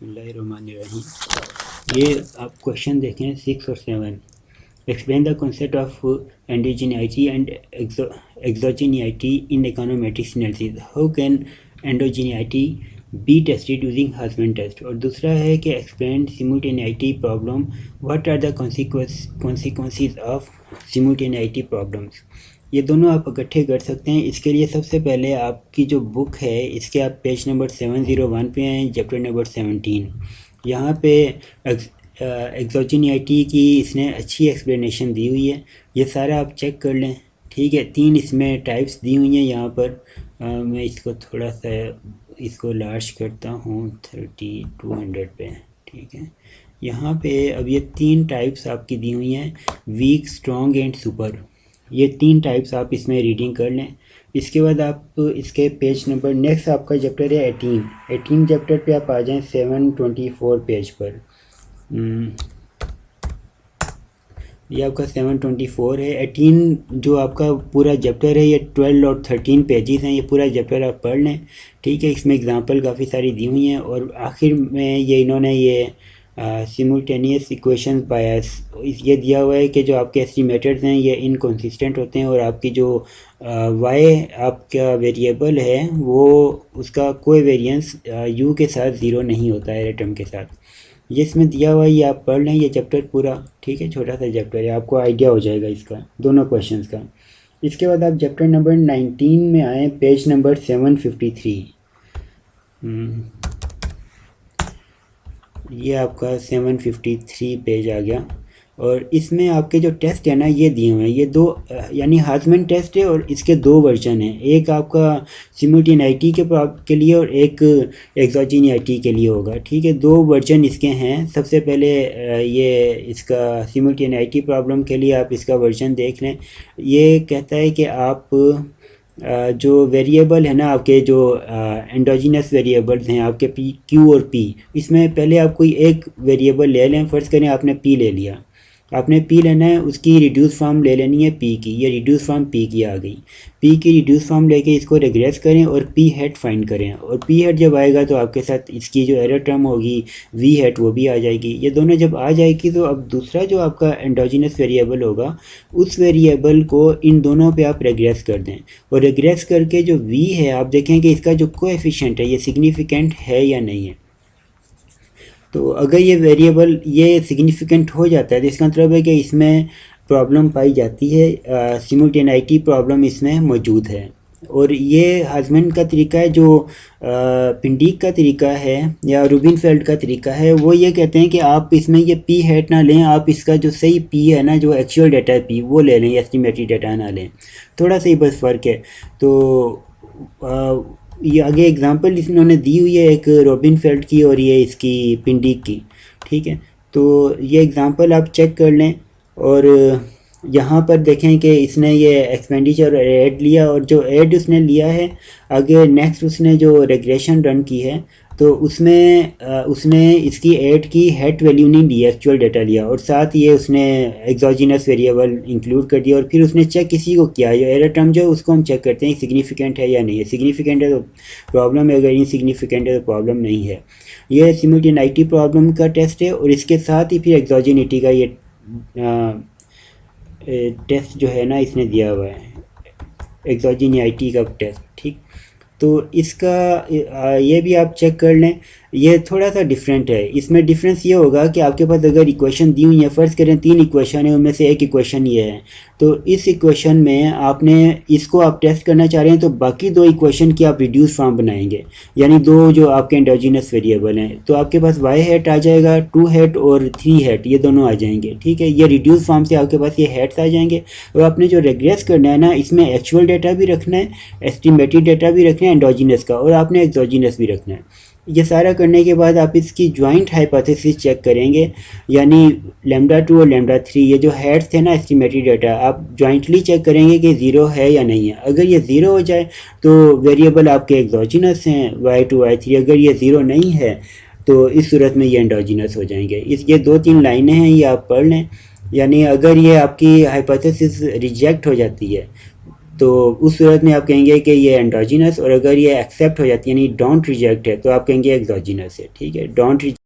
बिस्मिल्लाहिर्रहमानिर्रहीम। ये आप क्वेश्चन देखें 6 और 7। Explain the concept of endogeneity and exogeneity in econometrics analysis. How can endogeneity be tested using Hausman test. और दूसरा है कि explain simultaneity problem, what are the consequences of simultaneity problems. ये दोनों आप इकट्ठे कर सकते हैं। इसके लिए सबसे पहले आपकी जो बुक है इसके आप पेज नंबर 701 पे हैं, चैप्टर नंबर 17। यहाँ पे एक्सोजीनिटी की इसने अच्छी एक्सप्लेनेशन दी हुई है, ये सारा आप चेक कर लें। ठीक है, 3 इसमें टाइप्स दी हुई हैं यहाँ पर। मैं इसको थोड़ा सा इसको लार्ज करता हूँ 3200 पे। ठीक है, यहाँ पे अब ये 3 टाइप्स आपकी दी हुई हैं, वीक, स्ट्रॉन्ग एंड सुपर। ये 3 टाइप्स आप इसमें रीडिंग कर लें। इसके बाद आप इसके पेज नंबर, नेक्स्ट आपका चैप्टर है 18 चैप्टर पे आप आ जाएं 724 पेज पर। ये आपका 724 है। 18 जो आपका पूरा चैप्टर है ये 12 और 13 पेजेस हैं। ये पूरा चैप्टर आप पढ़ लें। ठीक है, इसमें एग्जांपल काफ़ी सारी दी हुई हैं और आखिर में ये इन्होंने ये सिमुल्टेनियस इक्वेशन बायस ये दिया हुआ है कि जो आपके एस्टिमेटर्स हैं ये इनकंसिस्टेंट होते हैं और आपकी जो वाई आपका वेरिएबल है वो उसका कोई वेरिएंस यू के साथ ज़ीरो नहीं होता है एटम के साथ। ये इसमें दिया हुआ है, ये आप पढ़ लें ये चैप्टर पूरा। ठीक है, छोटा सा चैप्टर है, आपको आइडिया हो जाएगा इसका दोनों क्वेश्चंस का। इसके बाद आप चैप्टर नंबर 19 में आए, पेज नंबर 753। ये आपका 753 पेज आ गया और इसमें आपके जो टेस्ट है ना ये दिए हुए हैं। ये 2 यानी हाल्समैन टेस्ट है और इसके 2 वर्जन हैं। एक आपका सिमुल्टेनिटी के लिए और एक एक्सोजीनिटी के लिए होगा। ठीक है, 2 वर्जन इसके हैं। सबसे पहले ये इसका सिमुल्टेनिटी प्रॉब्लम के लिए आप इसका वर्जन देख लें। ये कहता है कि आप जो वेरिएबल है ना आपके जो एंडोजीनस वेरिएबल्स हैं आपके पी, क्यू और पी, इसमें पहले आप कोई एक वेरिएबल ले लें। फ़र्ज़ करें आपने पी ले लिया, आपने पी लेना है, उसकी रिड्यूस फॉर्म ले लेनी है पी की। ये रिड्यूस फॉर्म पी की आ गई। पी की रिड्यूस फॉर्म लेके इसको रिग्रेस करें और पी हेड फाइंड करें। और पी हेड जब आएगा तो आपके साथ इसकी जो एरर टर्म होगी वी हेड वो भी आ जाएगी। ये दोनों जब आ जाएगी तो अब दूसरा जो आपका एंडोजीनस वेरिएबल होगा उस वेरिएबल को इन दोनों पे आप रिग्रेस कर दें। और रिग्रेस करके जो वी है आप देखें कि इसका जो कोएफिशिएंट है ये सिग्निफिकेंट है या नहीं है। तो अगर ये वेरिएबल ये सिग्निफिकेंट हो जाता है तो इसका मतलब है कि इसमें प्रॉब्लम पाई जाती है, सिमुल्टेनिटी प्रॉब्लम इसमें मौजूद है। और ये हाल्समैन का तरीका है, जो पिंडीक का तरीका है या रूबिनफेल्ड का तरीका है, वो ये कहते हैं कि आप इसमें ये पी हेड ना लें, आप इसका जो सही पी है ना जो एक्चुअल डाटा है पी वो ले लें, एस्टिमेटेड डाटा ना लें। थोड़ा सा ही बस फ़र्क है। तो ये आगे एग्जांपल इन्होंने दी हुई है एक रोबिनफेल्ड की और ये इसकी पिंडीक की। ठीक है, तो ये एग्जांपल आप चेक कर लें और यहाँ पर देखें कि इसने ये एक्सपेंडिचर ऐड लिया और जो ऐड उसने लिया है आगे नेक्स्ट उसने जो रेग्रेशन रन की है तो उसने इसकी ऐड की हेड वैल्यू नहीं ली, एक्चुअल डाटा लिया और साथ ये उसने एक्सोजीनस वेरिएबल इंक्लूड कर दिया और फिर उसने चेक किसी को किया जो एरर टर्म जो उसको हम चेक करते हैं सिग्निफिकेंट है या नहीं है। सिग्निफिकेंट है तो प्रॉब्लम है, अगर इनसिग्निफिकेंट है तो प्रॉब्लम नहीं है। ये सिमुल्टेनिटी प्रॉब्लम का टेस्ट है और इसके साथ ही फिर एक्सोजीनिटी का ये टेस्ट जो है ना इसने दिया हुआ है, एक्सोजीनिटी का टेस्ट। ठीक, तो इसका ये भी आप चेक कर लें। ये थोड़ा सा डिफरेंट है। इसमें डिफरेंस ये होगा कि आपके पास अगर इक्वेशन दी हुई है, फ़र्ज़ करें 3 इक्वेशन है, उनमें से एक इक्वेशन ये है, तो इस इक्वेशन में आपने इसको आप टेस्ट करना चाह रहे हैं तो बाकी 2 इक्वेशन की आप रिड्यूस फॉर्म बनाएंगे, यानी 2 जो आपके एंडोजीनस वेरिएबल हैं। तो आपके पास वाई हेड आ जाएगा, 2 हेड और 3 हेड, ये दोनों आ जाएंगे। ठीक है, ये रिड्यूस फॉर्म से आपके पास ये हेड्स आ जाएंगे और आपने जो रिग्रेस करना है ना इसमें एक्चुअल डाटा भी रखना है, एस्टिमेटेड डाटा भी रखना है एंडोजीनस का, और आपने एक्सोजीनस भी रखना है। ये सारा करने के बाद आप इसकी जॉइंट हाइपोथेसिस चेक करेंगे, यानी λ2 और λ3 ये जो हेड्स थे ना एस्टिमेटेड डाटा आप जॉइंटली चेक करेंगे कि 0 है या नहीं है। अगर ये 0 हो जाए तो वेरिएबल आपके एक्सोजीनस हैं y2 y3, अगर ये 0 नहीं है तो इस सूरत में ये एंडोजीनस हो जाएंगे। ये 2-3 लाइनें हैं, ये आप पढ़ लें। यानी अगर ये आपकी हाइपोथेसिस रिजेक्ट हो जाती है तो उस सूरत में आप कहेंगे कि ये एंडोजिनस, और अगर ये एक्सेप्ट हो जाती है यानी डोंट रिजेक्ट है तो आप कहेंगे एक्सोजिनस है। ठीक है, डोंट